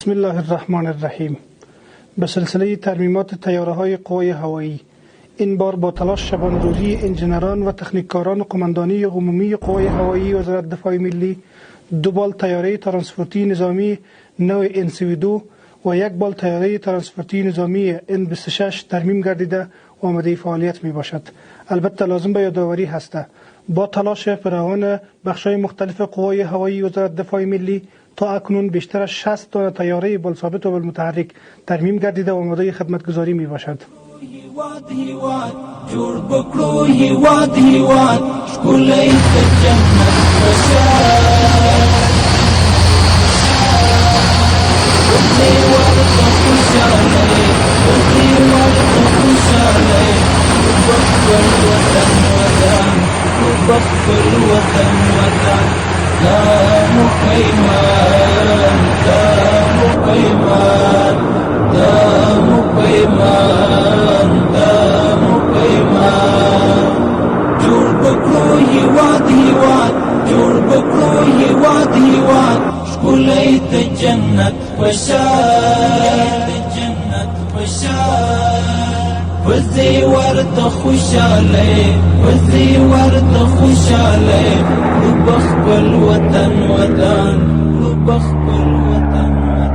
بسم الله الرحمن الرحیم. به سلسله ترمیمات طیاره‌های قوای هوایی، این بار با تلاش شبانه‌روزی انجینران و تکنیککاران قماندانی عمومی قوای هوایی وزارت دفاع ملی، 2 بال طیاره ترانسپورتی نظامی نوع NC-2 و 1 بال طیاره ترانسپورتی نظامی N-26 ترمیم گردیده و آماده فعالیت می باشد. البته لازم به یادآوری هسته با تلاش فراوان بخش‌های مختلف قوای هوایی وزارت دفاع ملی، تا اکنون بیشتر از 60 تا طیاره بالثابت و بالمتحرک ترمیم گردیده و آماده خدمتگزاری می باشد. جنت بشار وزي ورد خوشالي وزي ورد خوشالي ربخ بالوطن ودان ربخ بالوطن